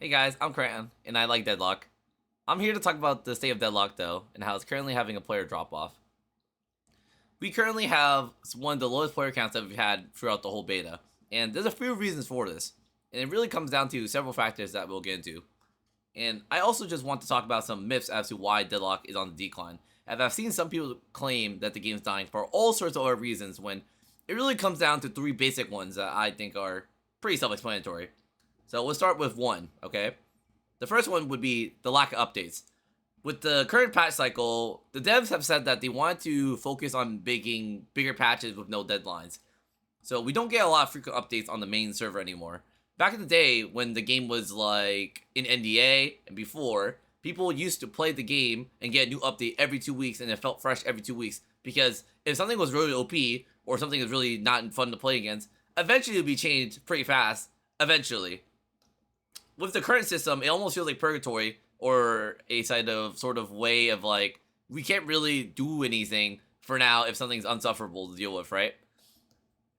Hey guys, I'm Cran, and I like Deadlock. I'm here to talk about the state of Deadlock though, and how it's currently having a player drop off. We currently have one of the lowest player counts that we've had throughout the whole beta, and there's a few reasons for this, and it really comes down to several factors that we'll get into. And I also just want to talk about some myths as to why Deadlock is on the decline, as I've seen some people claim that the game's dying for all sorts of other reasons when it really comes down to three basic ones that I think are pretty self-explanatory. So we'll start with one, okay? The first one would be the lack of updates. With the current patch cycle, the devs have said that they want to focus on making bigger patches with no deadlines. So we don't get a lot of frequent updates on the main server anymore. Back in the day, when the game was like in NDA and before, people used to play the game and get a new update every 2 weeks, and it felt fresh every 2 weeks. Because if something was really OP, or something is really not fun to play against, eventually it would be changed pretty fast. Eventually. With the current system, it almost feels like purgatory, or a sort of way of like, we can't really do anything for now if something's unsufferable to deal with, right?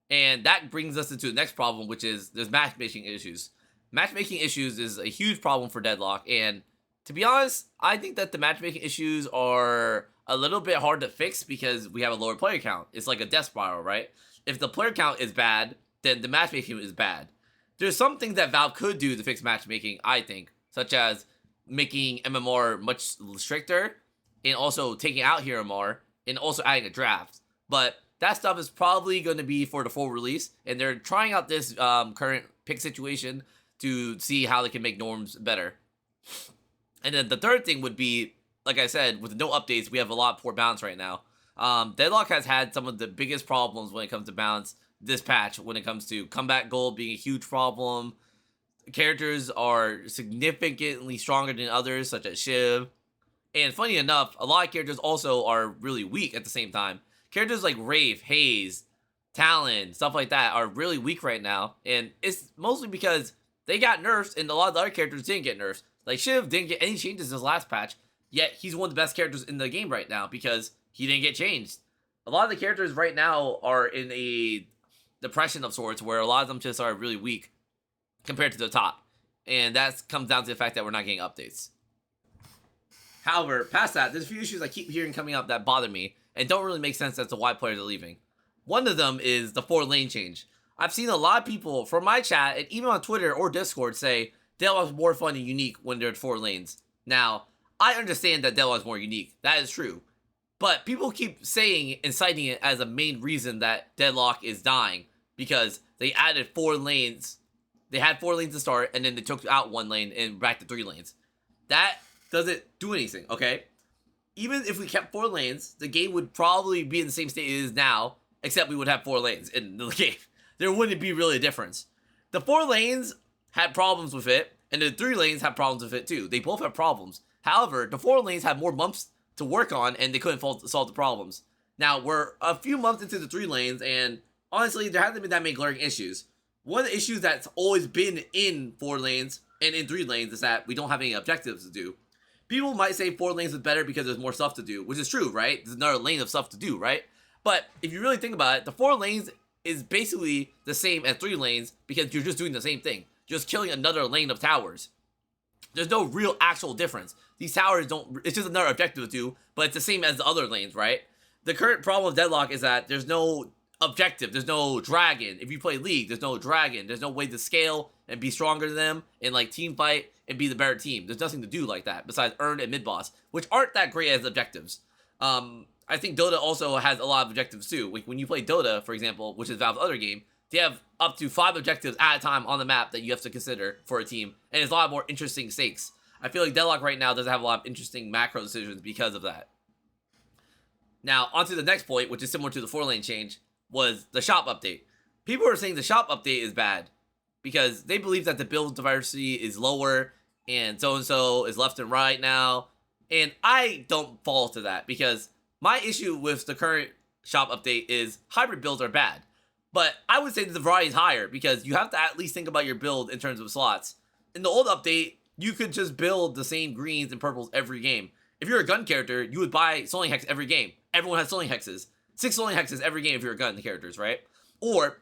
And that brings us into the next problem, which is there's matchmaking issues. Matchmaking issues is a huge problem for Deadlock, and to be honest, I think that the matchmaking issues are a little bit hard to fix because we have a lower player count. It's like a death spiral, right? If the player count is bad, then the matchmaking is bad. There's some things that Valve could do to fix matchmaking, I think, such as making MMR much stricter, and also taking out Hero MR, and also adding a draft. But that stuff is probably going to be for the full release, and they're trying out this current pick situation to see how they can make norms better. And then the third thing would be, like I said, with no updates, we have a lot of poor balance right now. Deadlock has had some of the biggest problems when it comes to balance this patch, when it comes to combat gold being a huge problem. Characters are significantly stronger than others, such as Shiv. And funny enough, a lot of characters also are really weak at the same time. Characters like Wraith, Haze, Talon, stuff like that are really weak right now. And it's mostly because they got nerfs and a lot of the other characters didn't get nerfs. Like Shiv didn't get any changes in his last patch, yet he's one of the best characters in the game right now because he didn't get changed. A lot of the characters right now are in a depression of sorts where a lot of them just are really weak compared to the top. And that comes down to the fact that we're not getting updates. However, past that, there's a few issues I keep hearing coming up that bother me and don't really make sense as to why players are leaving. One of them is the 4-lane change. I've seen a lot of people from my chat and even on Twitter or Discord say Deadlock is more fun and unique when there's 4 lanes. Now, I understand that Deadlock is more unique. That is true. But people keep saying and citing it as a main reason that Deadlock is dying because they added 4 lanes. They had 4 lanes to start, and then they took out 1 lane and back to 3 lanes. That doesn't do anything, okay? Even if we kept 4 lanes, the game would probably be in the same state it is now, except we would have 4 lanes in the game. There wouldn't be really a difference. The 4 lanes had problems with it, and the 3 lanes had problems with it too. They both have problems. However, the 4 lanes had more months to work on, and they couldn't solve the problems. Now, we're a few months into the 3 lanes, and honestly, there hasn't been that many glaring issues. One of the issues that's always been in 4 lanes and in 3 lanes is that we don't have any objectives to do. People might say 4 lanes is better because there's more stuff to do, which is true, right? There's another lane of stuff to do, right? But if you really think about it, the 4 lanes is basically the same as 3 lanes because you're just doing the same thing. Just killing another lane of towers. There's no real actual difference. These towers it's just another objective to do, but it's the same as the other lanes, right? The current problem with Deadlock is that there's no objective, there's no dragon. If you play League, there's no dragon. There's no way to scale and be stronger than them and like team fight and be the better team. There's nothing to do like that besides earn and mid boss, which aren't that great as objectives. I think Dota also has a lot of objectives too. Like when you play Dota, for example, which is Valve's other game, they have up to 5 objectives at a time on the map that you have to consider for a team, and it's a lot more interesting stakes. I feel like Deadlock right now doesn't have a lot of interesting macro decisions because of that. Now, onto the next point, which is similar to the 4-lane change, was the shop update. People are saying the shop update is bad because they believe that the build diversity is lower and so is left and right now. And I don't fall to that because my issue with the current shop update is hybrid builds are bad. But I would say that the variety is higher because you have to at least think about your build in terms of slots. In the old update, you could just build the same greens and purples every game. If you're a gun character, you would buy Soling Hex every game. Everyone has Soling Hexes. 6 Soling Hexes every game if you're a gun characters, right? Or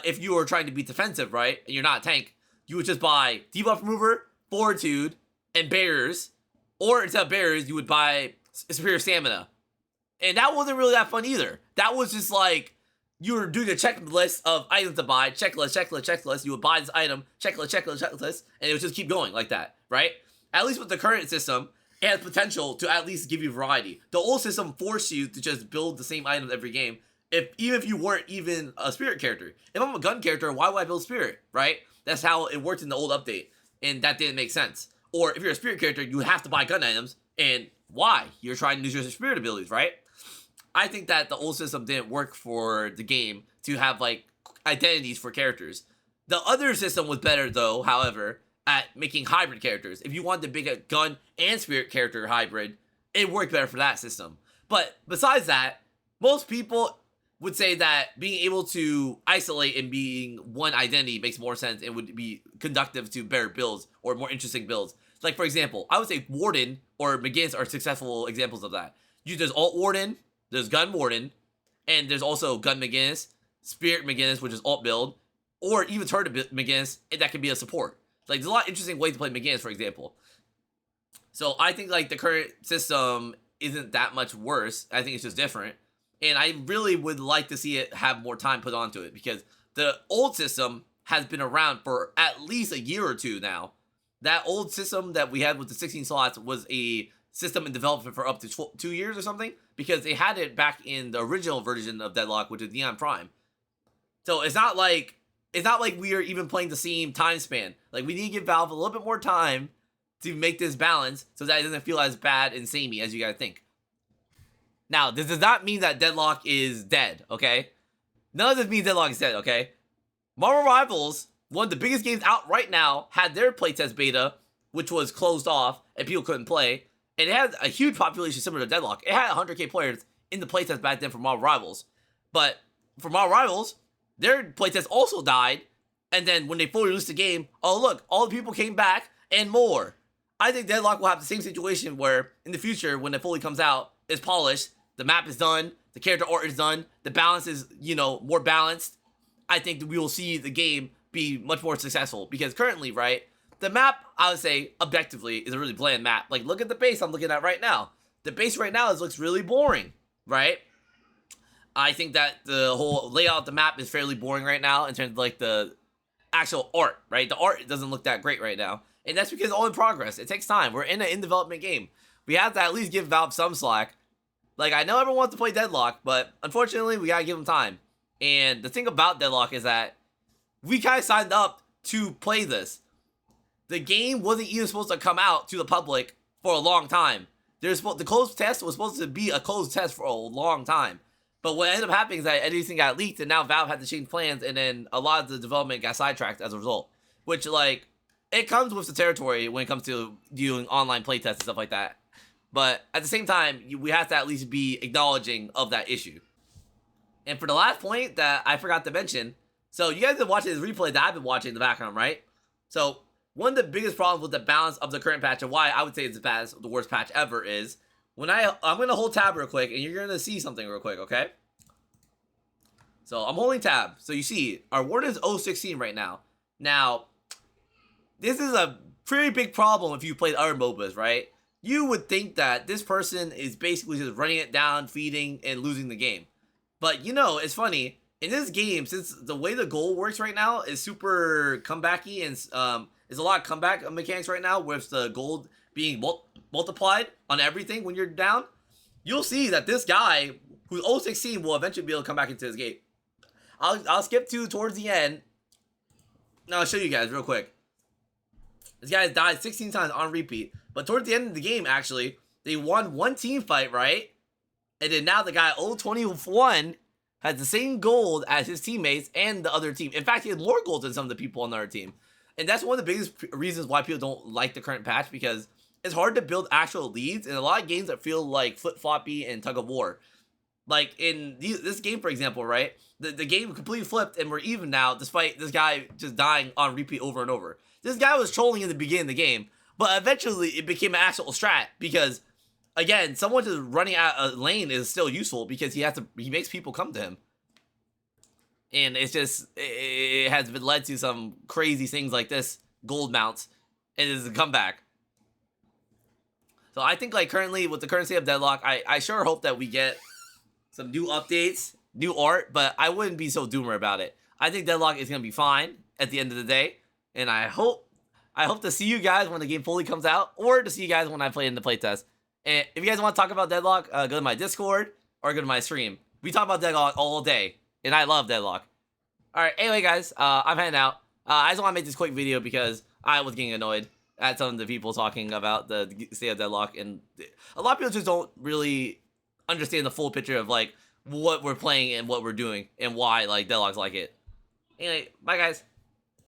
if you are trying to be defensive, right, and you're not a tank, you would just buy debuff remover, fortitude, and barriers. Or instead of barriers, you would buy superior stamina. And that wasn't really that fun either. That was just like, you were doing a checklist of items to buy, checklist. You would buy this item, checklist, and it would just keep going like that, right? At least with the current system, it has potential to at least give you variety. The old system forced you to just build the same items every game, even if you weren't even a spirit character. If I'm a gun character, why would I build spirit, right? That's how it worked in the old update, and that didn't make sense. Or if you're a spirit character, you have to buy gun items, and why? You're trying to use your spirit abilities, right? I think that the old system didn't work for the game to have, like, identities for characters. The other system was better, though, however, at making hybrid characters. If you wanted to make a gun and spirit character hybrid, it worked better for that system. But besides that, most people would say that being able to isolate and being one identity makes more sense and would be conductive to better builds or more interesting builds. Like, for example, I would say Warden or McGinnis are successful examples of that. There's Alt Warden, there's Gun Warden, and there's also Gun McGinnis, Spirit McGinnis, which is alt build, or even Turret McGinnis, and that can be a support. Like, there's a lot of interesting ways to play McGinnis, for example. So I think, like, the current system isn't that much worse. I think it's just different. And I really would like to see it have more time put onto it, because the old system has been around for at least a year or two now. That old system that we had with the 16 slots was a system in development for up to 2 years or something, because they had it back in the original version of Deadlock, which is Neon Prime. So it's not like we are even playing the same time span. Like, we need to give Valve a little bit more time to make this balance so that it doesn't feel as bad and samey as you guys think. Now, this does not mean that Deadlock is dead, okay? None of this means Deadlock is dead, okay? Marvel Rivals, one of the biggest games out right now, had their playtest beta, which was closed off and people couldn't play. And it had a huge population similar to Deadlock. It had 100k players in the playtest back then for Marvel Rivals. But for Marvel Rivals, their playtest also died. And then when they fully released the game, oh look, all the people came back and more. I think Deadlock will have the same situation where in the future, when it fully comes out, it's polished, the map is done, the character art is done, the balance is, more balanced. I think that we will see the game be much more successful, because currently, right, the map, I would say, objectively, is a really bland map. Like, look at the base I'm looking at right now. The base right now looks really boring, right? I think that the whole layout of the map is fairly boring right now in terms of, like, the actual art, right? The art doesn't look that great right now. And that's because it's all in progress. It takes time. We're in an in-development game. We have to at least give Valve some slack. Like, I know everyone wants to play Deadlock, but unfortunately, we gotta give them time. And the thing about Deadlock is that we kind of signed up to play this. The game wasn't even supposed to come out to the public for a long time. The closed test was supposed to be a closed test for a long time. But what ended up happening is that everything got leaked, and now Valve had to change plans, and then a lot of the development got sidetracked as a result. Which, like, it comes with the territory when it comes to doing online playtests and stuff like that. But at the same time, we have to at least be acknowledging of that issue. And for the last point that I forgot to mention, so you guys have been watching this replay that I've been watching in the background, right? So one of the biggest problems with the balance of the current patch, and why I would say it's the worst patch ever, is when I'm going to hold tab real quick, and you're going to see something real quick, okay? So I'm holding tab. So you see, our warden is 016 right now. Now, this is a pretty big problem if you played other MOBAs, right? You would think that this person is basically just running it down, feeding, and losing the game. But, it's funny. In this game, since the way the goal works right now is super comebacky, and there's a lot of comeback mechanics right now with the gold being multiplied on everything when you're down, you'll see that this guy, who's 016, will eventually be able to come back into his game. I'll skip to towards the end. No, I'll show you guys real quick. This guy has died 16 times on repeat. But towards the end of the game, actually, they won one team fight, right? And then now the guy 021 has the same gold as his teammates and the other team. In fact, he has more gold than some of the people on the other team. And that's one of the biggest reasons why people don't like the current patch, because it's hard to build actual leads in a lot of games that feel like flip-floppy and tug of war. Like in this game, for example, right? The game completely flipped and we're even now, despite this guy just dying on repeat over and over. This guy was trolling in the beginning of the game, but eventually it became an actual strat, because again, someone just running out a lane is still useful because he makes people come to him. And it's just, it has been led to some crazy things like this, gold mounts, and it's a comeback. So I think like currently with the current state of Deadlock, I sure hope that we get some new updates, new art, but I wouldn't be so doomer about it. I think Deadlock is gonna be fine at the end of the day, and I hope to see you guys when the game fully comes out, or to see you guys when I play in the playtest. And if you guys want to talk about Deadlock, go to my Discord or go to my stream. We talk about Deadlock all day, and I love Deadlock. All right, anyway, guys, I'm heading out. I just want to make this quick video because I was getting annoyed at some of the people talking about the state of Deadlock, and a lot of people just don't really understand the full picture of like what we're playing and what we're doing and why like Deadlock's like it. Anyway, bye guys.